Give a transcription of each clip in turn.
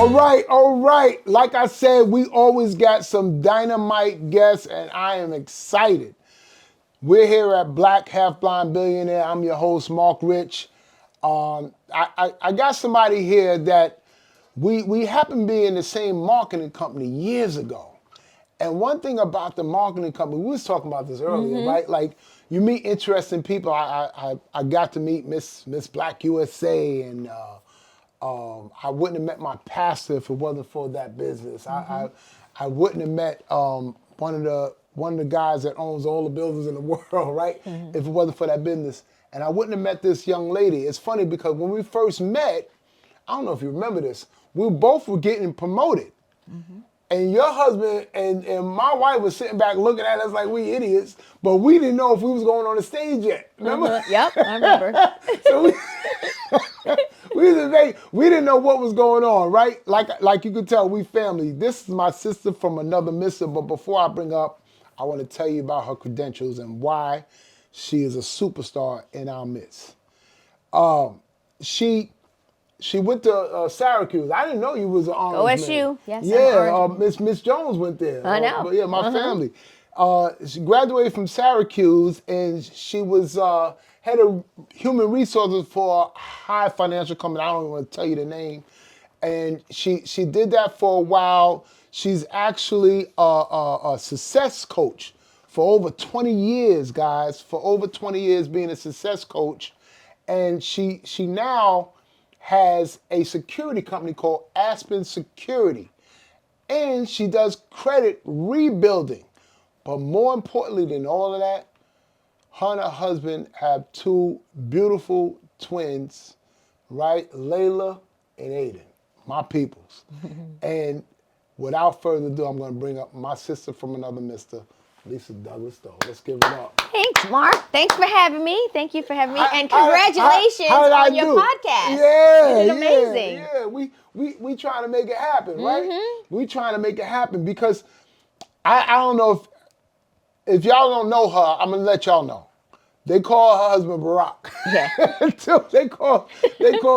All right. Like I said, we always got some dynamite guests, and I am excited. We're here at Black Half Blind Billionaire. I'm your host, Mark Rich. I got somebody here that we happen to be in the same marketing company years ago. And one thing about the marketing company, we was talking about this earlier, right? Like you meet interesting people. I got to meet Miss Black USA, and I wouldn't have met my pastor if it wasn't for that business. I wouldn't have met one of the guys that owns all the buildings in the world, right? If it wasn't for that business. And I wouldn't have met this young lady. It's funny because when we first met, I don't know if you remember this, we both were getting promoted. And your husband and my wife was sitting back looking at us like we idiots, but we didn't know if we was going on the stage yet. Remember? Yep, I remember. So we didn't know what was going on, right? Like you could tell, we family. This is my sister from another mister, but before I bring up, I want to tell you about her credentials and why she is a superstar in our midst. She went to Syracuse. I didn't know you was an honors OSU, man. yes. Yeah, Miss Jones went there. I know. But yeah, my family. She graduated from Syracuse, and she was head of human resources for a high financial company. I don't even want to tell you the name. And she did that for a while. She's actually a success coach for over 20 years, guys. For over 20 years being a success coach. And she now has a security company called Aspen Security. And she does credit rebuilding. But more importantly than all of that, her and her husband have two beautiful twins, right? Layla and Aiden, my peoples. And without further ado, I'm going to bring up my sister from another mister, Lisa Douglass-Doe. Let's give it up. Thanks, Mark. Thanks for having me. Thank you for having me. And congratulations on your podcast. Yeah, you did amazing. Yeah, we trying to make it happen, right? We trying to make it happen because I don't know if y'all don't know her, I'm gonna let y'all know. They call her husband Barack. Yeah. they call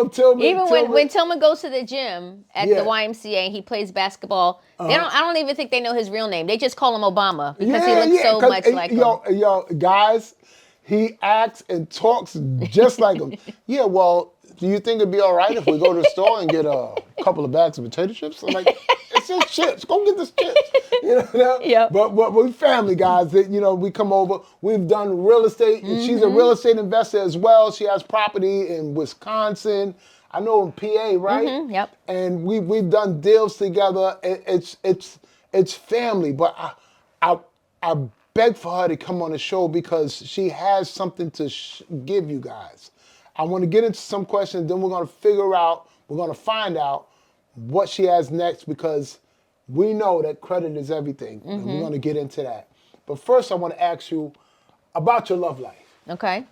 Tillman. Even when Tillman goes to the gym at the YMCA and he plays basketball, I don't even think they know his real name. They just call him Obama because he looks so much like him. Yo, guys, he acts and talks just like him. Yeah, well, do you think it'd be all right if we go to the store and get a couple of bags of potato chips? I'm like, it's just chips. Go get the chips. You know? Yep. But we're family guys. That we come over. We've done real estate. She's a real estate investor as well. She has property in Wisconsin. I know in PA, right? Yep. And we've done deals together. It's family. But I beg for her to come on the show because she has something to give you guys. I want to get into some questions, then we're going to find out what she has next because we know that credit is everything. And we're going to get into that. But first, I want to ask you about your love life. Okay.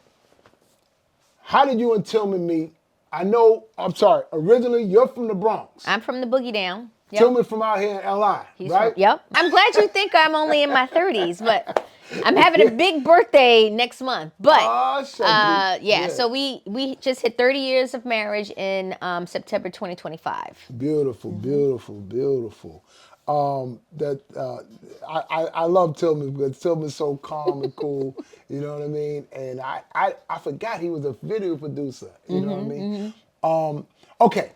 How did you and Tillman meet? Originally, you're from the Bronx. I'm from the Boogie Down. Yep. Tillman from out here in LI, right? Yep. I'm glad you think I'm only in my 30s, but I'm having a big birthday next month. But so we just hit 30 years of marriage in September 2025. Beautiful, beautiful, beautiful. I love Tillman because Tillman's so calm and cool. You know what I mean? And I forgot he was a video producer. You know what I mean? Okay.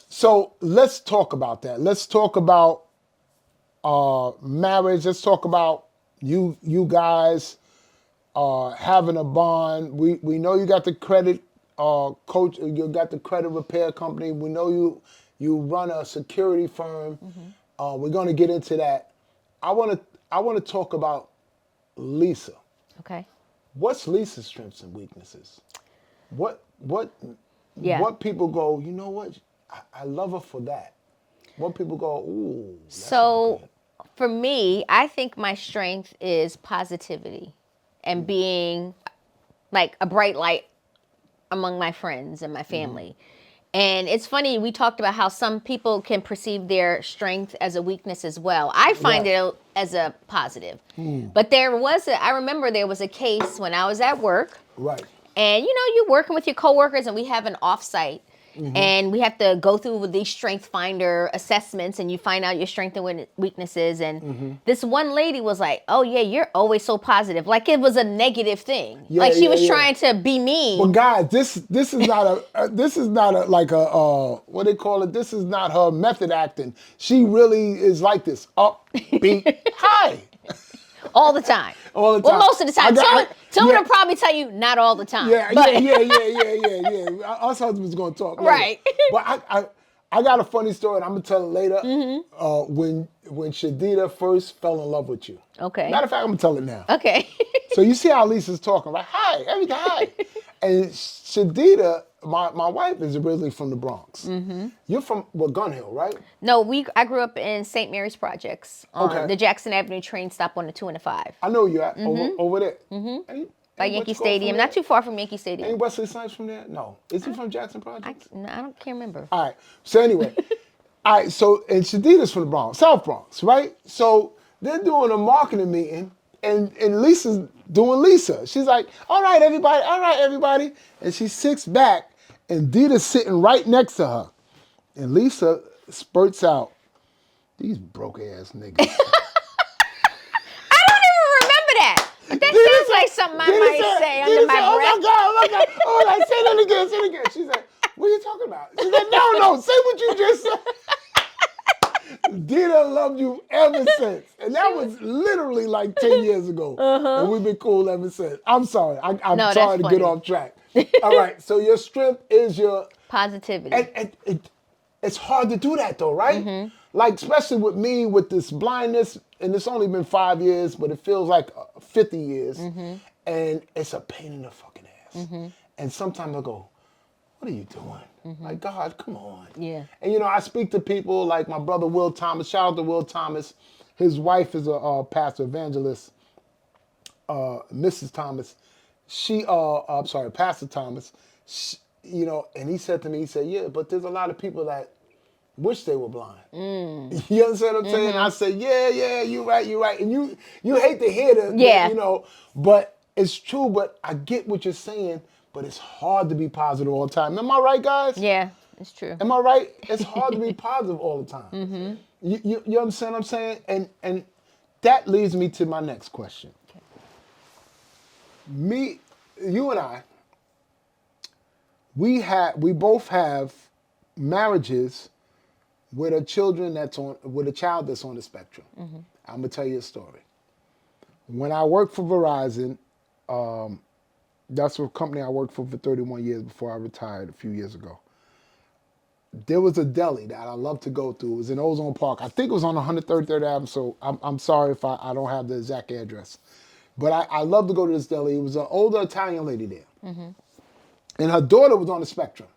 So let's talk about that. Let's talk about marriage. Let's talk about you guys having a bond. We know you got the credit coach. You got the credit repair company. We know you run a security firm. We're going to get into that. I want to talk about Lisa. Okay. What's Lisa's strengths and weaknesses? What people go, you know what? I love her for that. What people go, ooh. So for me, I think my strength is positivity and being like a bright light among my friends and my family. And it's funny, we talked about how some people can perceive their strength as a weakness as well. I find it as a positive. But I remember there was a case when I was at work. Right. And you're working with your coworkers and we have an offsite. And we have to go through with these strength finder assessments, and you find out your strengths and weaknesses. And this one lady was like, "Oh yeah, you're always so positive," like it was a negative thing. Yeah, like she yeah, was yeah. trying to be mean. But guys, this is not this is not like a what they call it. This is not her method acting. She really is like this upbeat, high. All the time. All the Well, time. most of the time. Someone yeah. will probably tell you not all the time. Yeah, but. yeah. Us husbands gonna talk later. Right. But I got a funny story, and I'm gonna tell it later. When Shadida first fell in love with you. Okay. Matter of fact, I'm gonna tell it now. Okay. So you see how Lisa's talking, right? Hi, everything, hi. And Shadida, my wife is originally from the Bronx. You're from Gun Hill, right? No, I grew up in St. Mary's Projects on Okay. the Jackson Avenue train stop on the 2 and the 5. I know you're at over there. By Yankee Stadium. Not too far from Yankee Stadium. Ain't Wesley Snipes from there? No. Is he from Jackson Projects? I can't remember. All right. So anyway, all right. So and Shadida's from the Bronx, South Bronx, right? So they're doing a marketing meeting, and Lisa's doing Lisa. She's like, all right, everybody. And she sits back, and Dita's sitting right next to her. And Lisa spurts out, these broke ass niggas. I don't even remember that. But that sounds like something I might say under my breath. Oh my God. Oh, like, say that again. She said, what are you talking about? She said, no, say what you just said. Dita loved you ever since. And that was literally like 10 years ago. And we've been cool ever since. I'm sorry. I'm sorry to get off track. All right. So your strength is your positivity. And it's hard to do that though, right? Like, especially with me with this blindness, and it's only been 5 years, but it feels like 50 years. And it's a pain in the fucking ass. And sometimes I go, what are you doing? Like, God, come on. Yeah. And, I speak to people like my brother Will Thomas. Shout out to Will Thomas. His wife is a pastor evangelist, Mrs. Thomas. Pastor Thomas. And he said to me, yeah, but there's a lot of people that wish they were blind. You understand what I'm saying? I said, yeah, you're right. And you hate to hear that, but it's true, but I get what you're saying. But it's hard to be positive all the time. Am I right, guys? Yeah, it's true. Am I right? It's hard to be positive all the time. You understand what I'm saying? And that leads me to my next question. Okay. You and I, we both have marriages with a child that's on the spectrum. I'm gonna tell you a story. When I worked for Verizon, that's a company I worked for 31 years before I retired a few years ago. There was a deli that I loved to go to. It was in Ozone Park. I think it was on 133rd Avenue, so I'm sorry if I don't have the exact address. But I loved to go to this deli. It was an older Italian lady there. And her daughter was on the spectrum.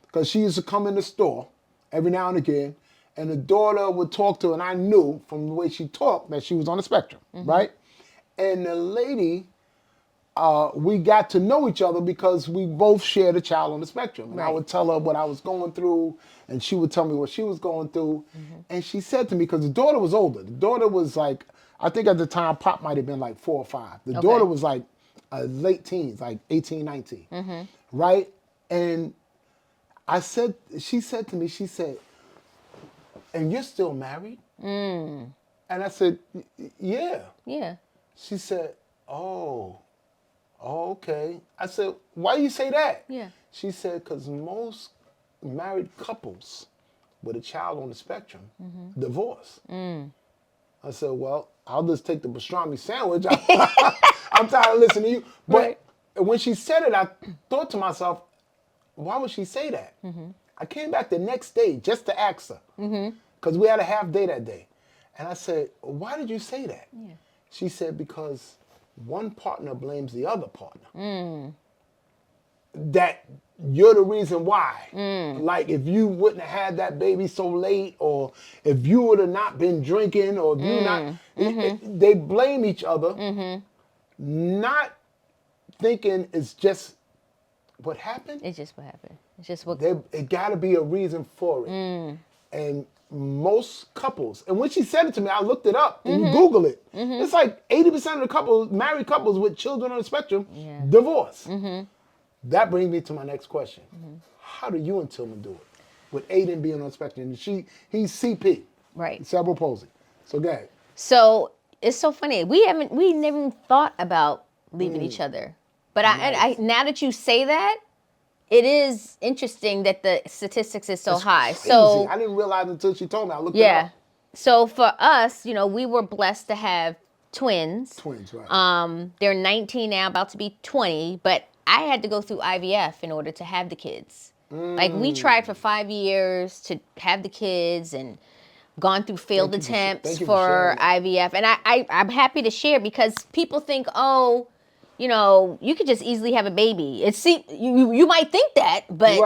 Because she used to come in the store every now and again, and the daughter would talk to her, and I knew from the way she talked that she was on the spectrum, right? And the lady... we got to know each other because we both shared a child on the spectrum. And I would tell her what I was going through, and she would tell me what she was going through. And she said to me, because the daughter was older. The daughter was like, I think at the time, Pop might have been like 4 or 5. The daughter was like late teens, like 18, 19. Right? And she said to me, and you're still married? And I said, yeah. Yeah. She said, oh, okay. I said, why do you say that? Yeah. She said, because most married couples with a child on the spectrum divorce. I said, well, I'll just take the pastrami sandwich. I'm tired of listening to you. But when she said it, I thought to myself, why would she say that? I came back the next day just to ask her, because we had a half day that day. And I said, why did you say that? Yeah. She said, because one partner blames the other partner. That you're the reason why. Like, if you wouldn't have had that baby so late, or if you would have not been drinking, or if you not... they blame each other, not thinking it's just what happened. It's just what happened. It's just what... It got to be a reason for it. And most couples, and when she said it to me, I looked it up, and you Google it. It's like 80% of the married couples with children on the spectrum, divorce. That brings me to my next question. How do you and Tillman do it? With Aiden being on spectrum, he's CP, Right. cerebral palsy. So go ahead. So it's so funny. We never even thought about leaving each other. But I now that you say that, it is interesting that the statistics is so That's high. crazy. So I didn't realize until she told me. I looked it yeah. up. So for us, we were blessed to have twins. Twins, right? They're 19 now, about to be 20, but I had to go through IVF in order to have the kids. Like we tried for 5 years to have the kids and gone through failed attempts thank you for sharing IVF. And I'm happy to share because people think, oh, you could just easily have a baby. You might think that, but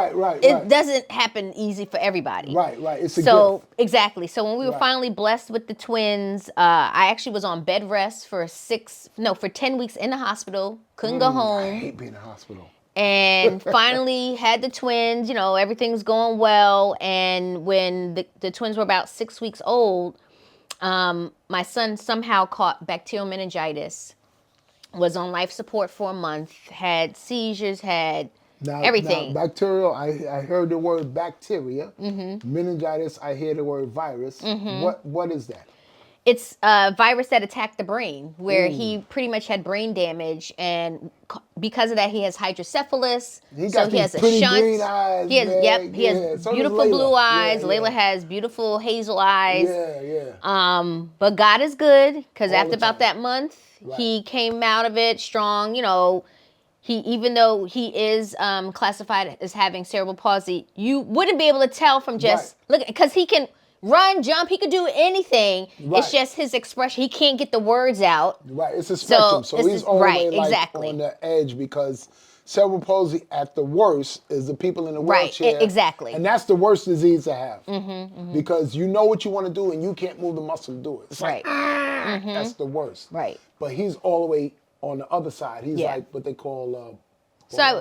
it doesn't happen easy for everybody. Right. It's a gift. Exactly. So when we were finally blessed with the twins, I actually was on bed rest for 10 weeks in the hospital. Couldn't go home. I hate being in the hospital. And finally had the twins. Everything was going well. And when the twins were about 6 weeks old, my son somehow caught bacterial meningitis. Was on life support for a month, had seizures, had everything. Now, bacterial, I heard the word bacteria. Meningitis, I hear the word virus. What is that? It's a virus that attacked the brain, where he pretty much had brain damage, and because of that, he has hydrocephalus. He has pretty shunt. green eyes. He has So beautiful blue eyes. Layla has beautiful hazel eyes. But God is good, because after about that month, he came out of it strong. Even though he is classified as having cerebral palsy, you wouldn't be able to tell from just look, because he can run, jump, he could do anything. It's just his expression. He can't get the words out. Right, it's a spectrum. So he's all the way on the edge, because cerebral palsy at the worst is the people in the wheelchair. Exactly. And that's the worst disease to have. Because you know what you want to do and you can't move the muscle to do it. It's like, that's the worst. Right. But he's all the way on the other side. He's like what they call I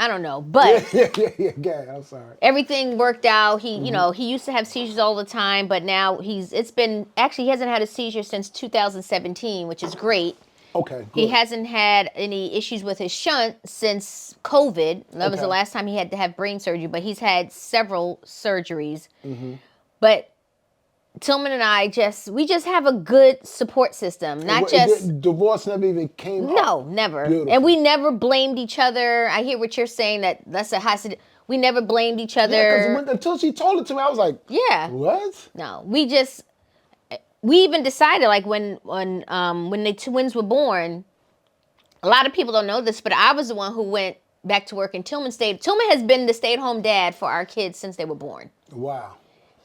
don't know, but I'm sorry. Everything worked out. He he used to have seizures all the time, but now he hasn't had a seizure since 2017, which is great. Okay, good. He hasn't had any issues with his shunt since COVID. That was the last time he had to have brain surgery, but he's had several surgeries. But Tillman and I just have a good support system. Divorce never even came up. No, never. Beautiful. And we never blamed each other. I hear what you're saying, that's a high. We never blamed each other. Yeah, until she told it to me, I was like, what? No, we even decided, like when the twins were born, a lot of people don't know this, but I was the one who went back to work, and Tillman stayed. Tillman has been the stay-at-home dad for our kids since they were born. Wow.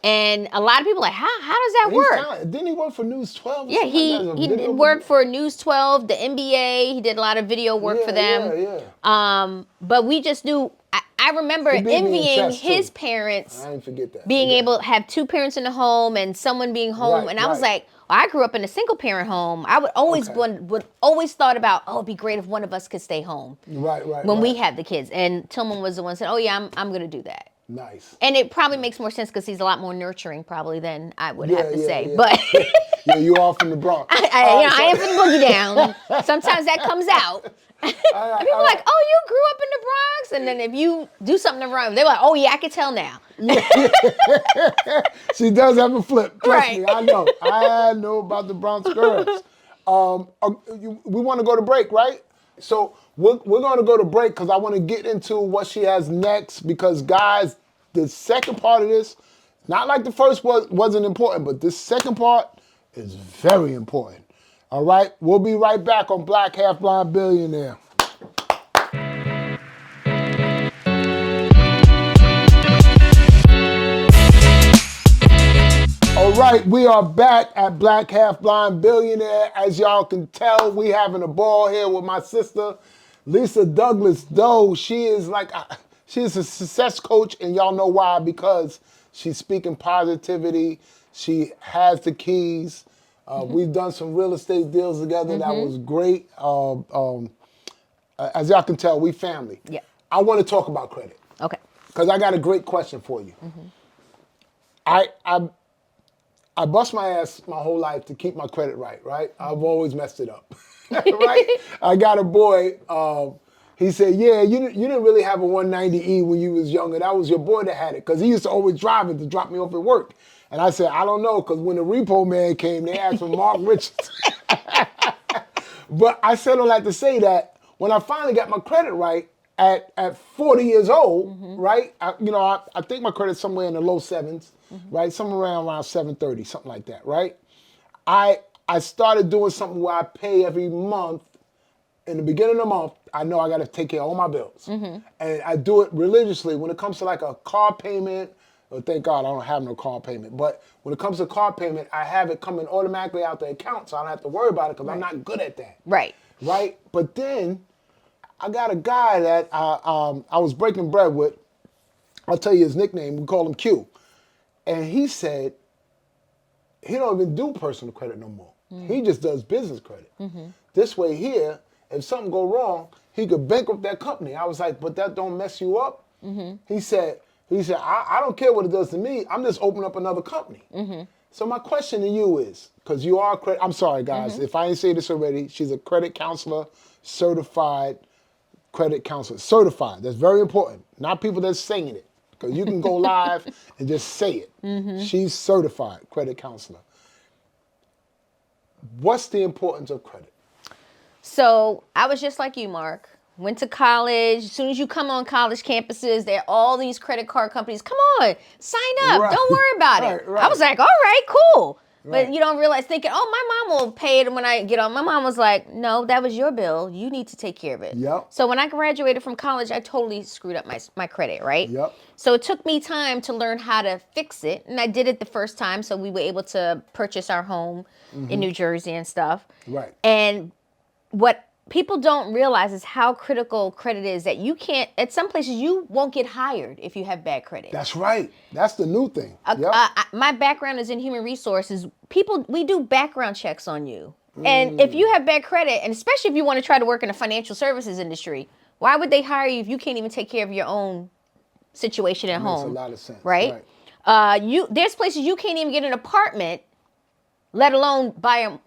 And a lot of people are like, how does that work? Didn't he work for News 12? Yeah, he worked for News 12, the NBA. He did a lot of video work for them. But we just knew. I remember envying his parents. I didn't forget that. Being able to have two parents in the home and someone being home. And I was like, I grew up in a single parent home. I would always would always thought about, it'd be great if one of us could stay home. When we had the kids. And Tillman was the one who said, I'm going to do that. Nice. And it probably makes more sense because he's a lot more nurturing probably than I would have to say. But you are from the Bronx. I am from the boogie down. Sometimes that comes out. And people are like, oh, you grew up in the Bronx? And then if you do something wrong, they're like, oh, yeah, I can tell now. She does have a flip. Trust me, I know. I know about the Bronx girls. We want to go to break, right? So we're going to go to break because I want to get into what she has next, because, guys, the second part of this, not like the first wasn't important, but this second part is very important. All right? We'll be right back on Black Half Blind Billionaire. All right, we are back at Black Half Blind Billionaire. As y'all can tell, we having a ball here with my sister, Lisa Douglass-Doe. She's a success coach, and y'all know why, because she's speaking positivity. She has the keys. We've done some real estate deals together. That was great. As y'all can tell, we family. Yeah. I want to talk about credit. Okay. Because I got a great question for you. I bust my ass my whole life to keep my credit right? I've always messed it up, right? I got a boy, He said, yeah, you didn't really have a 190E when you was younger. That was your boy that had it, because he used to always drive it to drop me off at work. And I said, I don't know, because when the repo man came, they asked for Mark Richards. But I said all that to say that when I finally got my credit right at 40 years old, right? I think my credit's somewhere in the low sevens, right? Somewhere around 730, something like that, right? I started doing something where I pay every month. In the beginning of the month, I know I got to take care of all my bills. And I do it religiously. When it comes to like a car payment, well, thank God I don't have no car payment. But when it comes to car payment, I have it coming automatically out the account, so I don't have to worry about it because I'm not good at that. Right. Right? But then I got a guy that I was breaking bread with. I'll tell you his nickname. We call him Q. And he said he don't even do personal credit no more. He just does business credit. This way here, if something go wrong, he could bankrupt that company. I was like, but that don't mess you up? He said, I don't care what it does to me. I'm just opening up another company. So my question to you is, because you are credit, I'm sorry guys, if I didn't say this already, she's a credit counselor, certified credit counselor. Certified, that's very important. Not people that's saying it, because you can go live and just say it. She's certified credit counselor. What's the importance of credit? So I was just like you, Mark. Went to college. As soon as you come on college campuses, there are all these credit card companies. Come on, sign up. Right. Don't worry about it. Right. I was like, all right, cool. Right. But you don't realize, thinking, oh, my mom will pay it when I get on. My mom was like, no, that was your bill. You need to take care of it. Yep. So when I graduated from college, I totally screwed up my credit, right? Yep. So it took me time to learn how to fix it. And I did it the first time. So we were able to purchase our home in New Jersey and stuff. Right. And what people don't realize is how critical credit is, that you can't, at some places, you won't get hired if you have bad credit. That's right. That's the new thing. My background is in human resources. We do background checks on you. And if you have bad credit, and especially if you want to try to work in the financial services industry, why would they hire you if you can't even take care of your own situation at home? Makes a lot of sense. Right? There's places you can't even get an apartment, let alone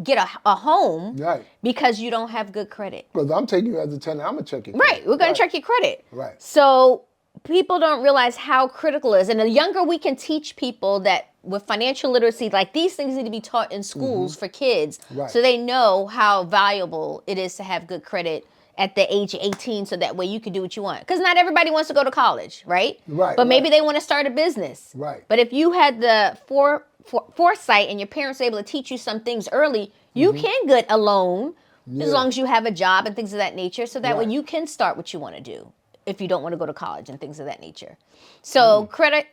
get a home, Right. because you don't have good credit. Because I'm taking you as a tenant, I'm going to check your Right. We're going to check your credit. Right. So people don't realize how critical it is. And the younger we can teach people that with financial literacy, like these things need to be taught in schools for kids, Right. so they know how valuable it is to have good credit at the age of 18, so that way you can do what you want. Because not everybody wants to go to college, right? Right. But maybe they want to start a business. Right. But if you had the foresight and your parents were able to teach you some things early, you can get a loan as long as you have a job and things of that nature. So that way you can start what you want to do if you don't want to go to college and things of that nature. So credit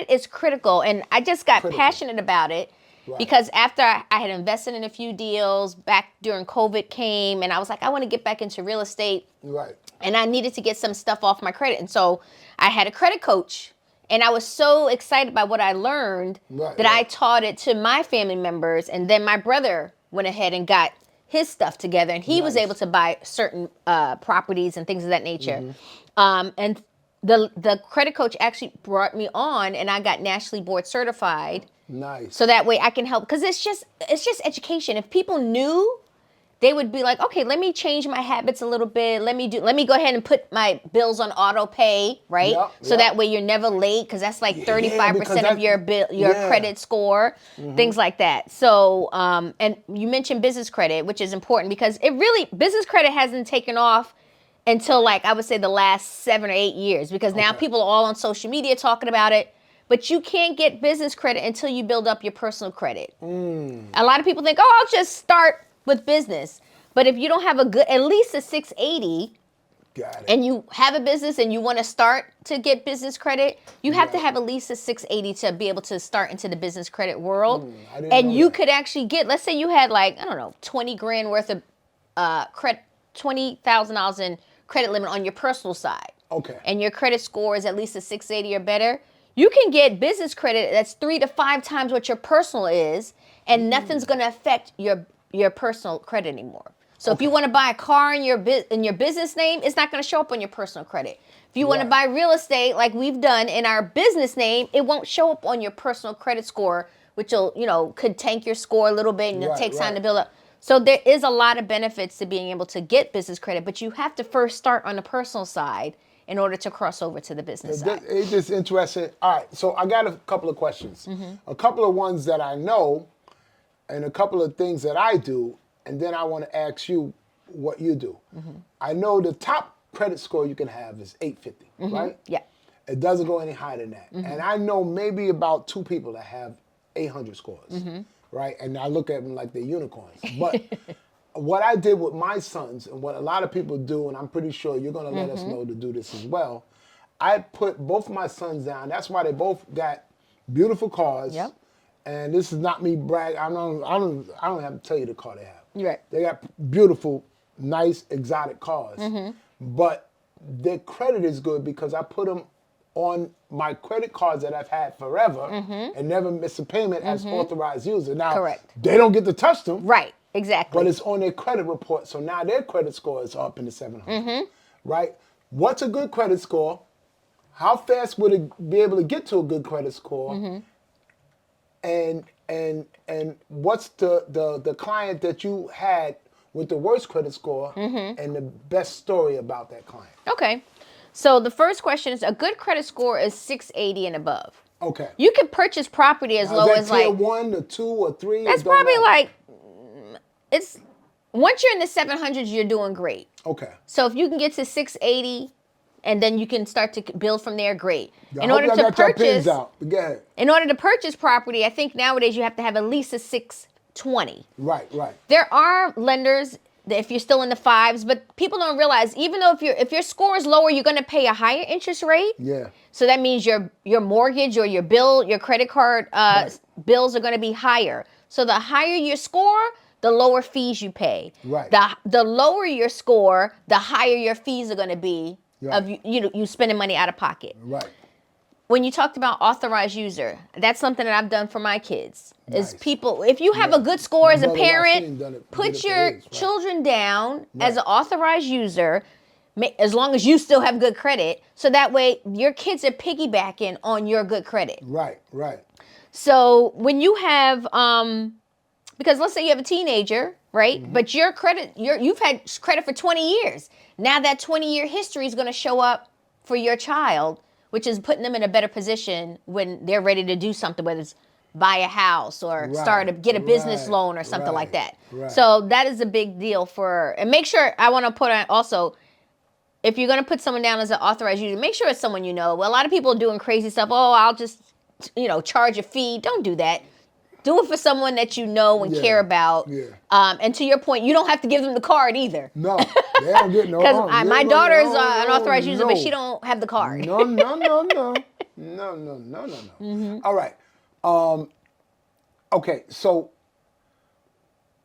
is critical. And I just got passionate about it because after I had invested in a few deals back during COVID came, and I was like, I want to get back into real estate. Right. And I needed to get some stuff off my credit. And so I had a credit coach. And I was so excited by what I learned that I taught it to my family members. And then my brother went ahead and got his stuff together. And he was able to buy certain properties and things of that nature. And the credit coach actually brought me on, and I got nationally board certified. Nice. So that way I can help. Because it's just education. If people knew, they would be like, okay, let me change my habits a little bit. Let me go ahead and put my bills on auto pay, right? So that way you're never late, because that's like 35% of your credit score, things like that. So, and you mentioned business credit, which is important because business credit hasn't taken off until like, I would say the last 7 or 8 years, because now people are all on social media talking about it. But you can't get business credit until you build up your personal credit. A lot of people think, oh, I'll just start with business. But if you don't have at least a 680, and you have a business and you want to start to get business credit, you have to have at least a 680 to be able to start into the business credit world. And you could actually get, let's say you had like, I don't know, 20 grand worth of $20,000 in credit limit on your personal side. Okay. And your credit score is at least a 680 or better. You can get business credit that's 3 to 5 times what your personal is, and nothing's going to affect your personal credit anymore. So if you want to buy a car in your business name, it's not going to show up on your personal credit. If you want to buy real estate like we've done in our business name, it won't show up on your personal credit score, which will, could tank your score a little bit and it'll take time to build up. So there is a lot of benefits to being able to get business credit, but you have to first start on the personal side in order to cross over to the business side. It's just interesting. All right, so I got a couple of questions. A couple of ones that I know and a couple of things that I do, and then I want to ask you what you do. I know the top credit score you can have is 850, right? Yeah. It doesn't go any higher than that. And I know maybe about 2 people that have 800 scores, right? And I look at them like they're unicorns. But what I did with my sons and what a lot of people do, and I'm pretty sure you're going to let us know to do this as well, I put both my sons down. That's why they both got beautiful cars. Yep. And this is not me bragging. I don't have to tell you the car they have. Right. They got beautiful, nice, exotic cars. But their credit is good because I put them on my credit cards that I've had forever and never miss a payment as authorized user. Now, Correct. they don't get to touch them. Right. Exactly. But it's on their credit report. So now their credit score is up in the 700s. Right? What's a good credit score? How fast would it be able to get to a good credit score? And what's the client that you had with the worst credit score and the best story about that client? Okay. So the first question is, a good credit score is 680 and above. Okay. You can purchase property as low as tier like 1 or 2 or 3? that's probably like it's once you're in the 700s, you're doing great. Okay. So if you can get to 680 and then you can start to build from there, great. In order to purchase, go ahead. In order to purchase property, I think nowadays you have to have at least a 620. Right. There are lenders that if you're still in the 5s, but people don't realize even though if your score is lower, you're going to pay a higher interest rate. Yeah. So that means your mortgage or your credit card bills are going to be higher. So the higher your score, the lower fees you pay. Right. The lower your score, the higher your fees are going to be of you spending money out of pocket. Right. When you talked about authorized user, that's something that I've done for my kids. Nice. Is people, if you have a good score as a Mother parent, Washington put did it your for his, right. children down as an authorized user, as long as you still have good credit, so that way your kids are piggybacking on your good credit. Right. So when you have, because let's say you have a teenager, right? But your credit, you've had credit for 20 years. Now that 20-year history is going to show up for your child, which is putting them in a better position when they're ready to do something, whether it's buy a house or get a business loan or something like that. Right. So that is a big deal and make sure, I want to put on also, if you're going to put someone down as an authorized user, make sure it's someone you know. Well, a lot of people are doing crazy stuff. Oh, I'll just, charge a fee. Don't do that. Do it for someone that you know and care about. Yeah. And to your point, you don't have to give them the card either. No, they don't get no. Because my daughter is an authorized user, but she don't have the card. No. All right. Okay. So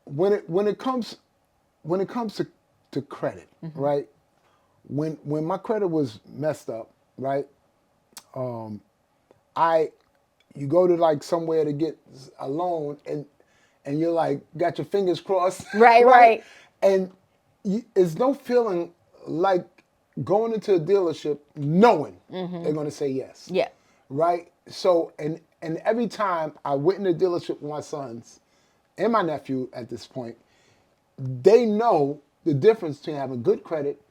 when it comes to credit, right? When my credit was messed up, right? You go to like somewhere to get a loan and you're like got your fingers crossed. Right. And it's no feeling like going into a dealership knowing they're going to say yes. Yeah. Right? So, and every time I went in the dealership with my sons and my nephew at this point, they know the difference between having good credit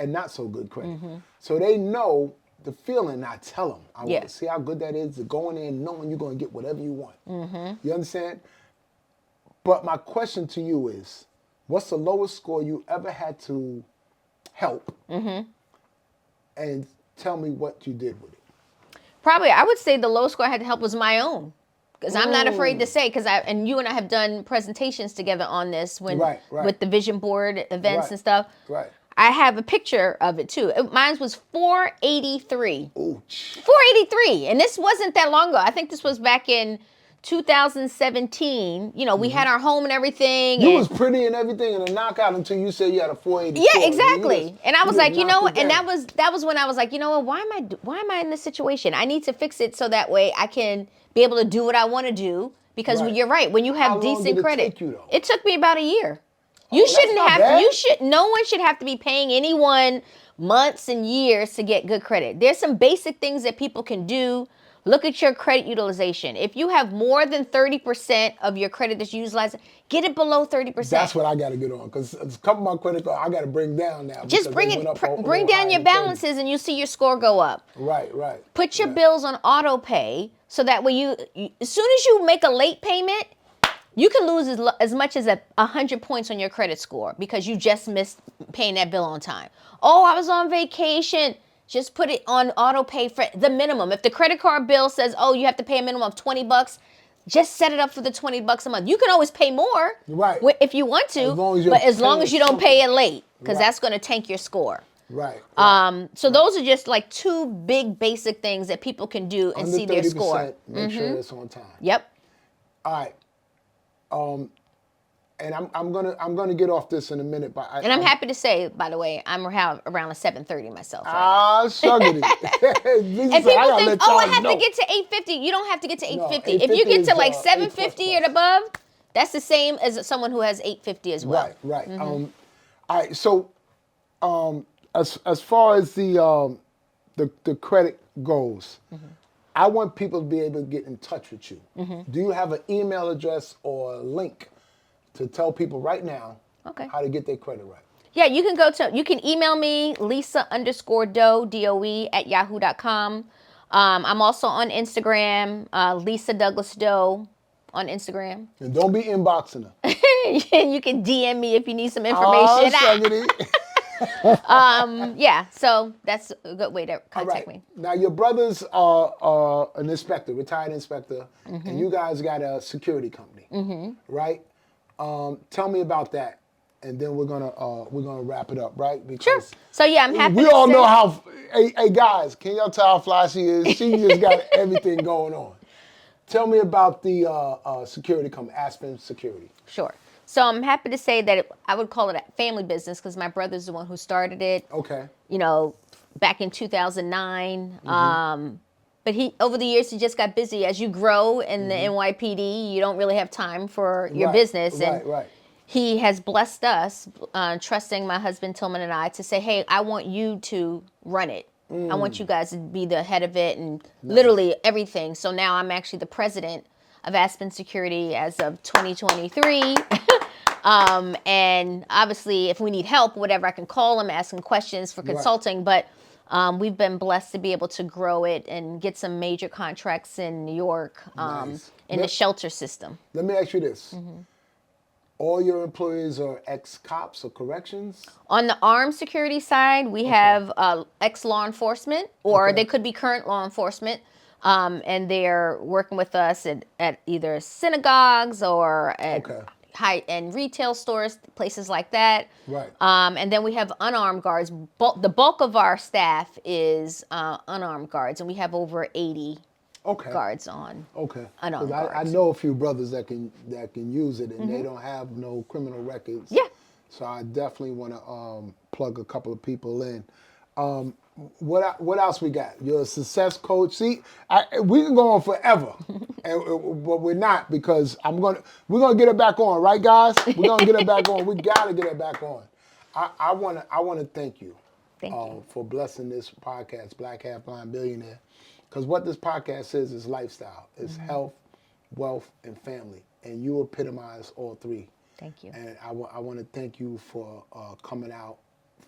and not so good credit. So they know the feeling. I tell them, I want to see how good that is to going in knowing you're going to get whatever you want. You understand? But my question to you is, what's the lowest score you ever had to help? And tell me what you did with it. Probably, I would say the lowest score I had to help was my own. Because I'm not afraid to say, and you and I have done presentations together on this with the vision board events and stuff. Right. I have a picture of it too. Mine was 483. Ooh. 483. And this wasn't that long ago. I think this was back in 2017. We had our home and everything. You was pretty and everything and a knockout until you said you had a 484. Yeah, exactly. And I was like, and that was when I was like, why am I in this situation? I need to fix it so that way I can be able to do what I want to do. Because you're right, when you have decent credit, it took me about a year. You shouldn't have to, no one should have to be paying anyone months and years to get good credit. There's some basic things that people can do, Look at your credit utilization. If you have more than 30% of your credit that's utilized, get it below 30%. That's what I got to get on, because a couple of my credit cards I got to bring down now. Just bring went up it, bring down your balances, and you'll see your score go up. Right. Put your bills on auto pay, so that way you as soon as you make a late payment, you can lose as much as 100 points on your credit score because you just missed paying that bill on time. Oh, I was on vacation. Just put it on auto pay for the minimum. If the credit card bill says, oh, you have to pay a minimum of $20, just set it up for the $20 a month. You can always pay more, right, if you want to, as long as you don't pay it late, because that's going to tank your score. Right. So those are just like two big basic things that people can do and see their score. Make sure it's on time. Yep. All right. And I'm gonna get off this in a minute, but I'm happy to say, by the way, I'm around a 7:30 myself. Suggity. And people think, I have to get to 850. You don't have to get to 850. If you get to like 750 and above, that's the same as someone who has 850 as well. Right. All right. So, as far as the credit goes, I want people to be able to get in touch with you. Do you have an email address or a link to tell people right now how to get their credit right? Yeah, you can email me, Lisa_Doe, DOE, @yahoo.com. I'm also on Instagram, Lisa Douglass-Doe on Instagram. And don't be inboxing her. You can DM me if you need some information. Yeah, so that's a good way to contact me. Now, your brothers are an inspector, retired inspector, and you guys got a security company, right? Tell me about that, and then we're gonna wrap it up, right? Because sure. So yeah, I'm happy. We all know how. Hey guys, can y'all tell how fly she is? She just got everything going on. Tell me about the security company, Aspen Security. Sure. So I'm happy to say that I would call it a family business because my brother's the one who started it. Okay. Back in 2009. But over the years, he just got busy. As you grow in the NYPD, you don't really have time for your business. Right. He has blessed us, trusting my husband Tillman and I to say, hey, I want you to run it. I want you guys to be the head of it and literally everything. So now I'm actually the president of Aspen Security as of 2023. And obviously, if we need help, whatever, I can call him, ask him questions for consulting. But we've been blessed to be able to grow it and get some major contracts in New York in the shelter system. Let me ask you this. All your employees are ex-cops or corrections? On the armed security side, we have ex-law enforcement, or they could be current law enforcement. And they're working with us at either synagogues or at high-end retail stores, places like that. Right. And then we have unarmed guards. The bulk of our staff is unarmed guards, and we have over 80 guards on. Unarmed guards. I know a few brothers that can use it, and they don't have no criminal records. Yeah. So I definitely want to plug a couple of people in. What else we got? You're a success coach. See, we can go on forever, but we're not, because we're gonna get it back on, right, guys? We're gonna get it back on. We gotta get it back on. I wanna thank you. Thank you for blessing this podcast, Black Half Blind Billionaire, because what this podcast is lifestyle. It's health, wealth, and family, and you epitomize all three. Thank you. And I want to thank you for coming out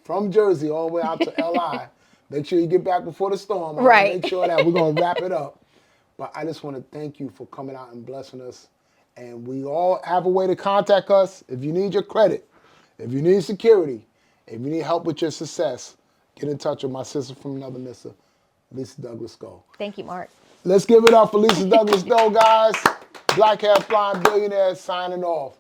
from Jersey all the way out to LI. Make sure you get back before the storm. Right. Make sure that we're going to wrap it up. But I just want to thank you for coming out and blessing us. And we all have a way to contact us. If you need your credit, if you need security, if you need help with your success, get in touch with my sister from another mister, Lisa Douglass-Doe. Thank you, Mark. Let's give it up for Lisa Douglass-Doe, guys. Black Half Blind Billionaire signing off.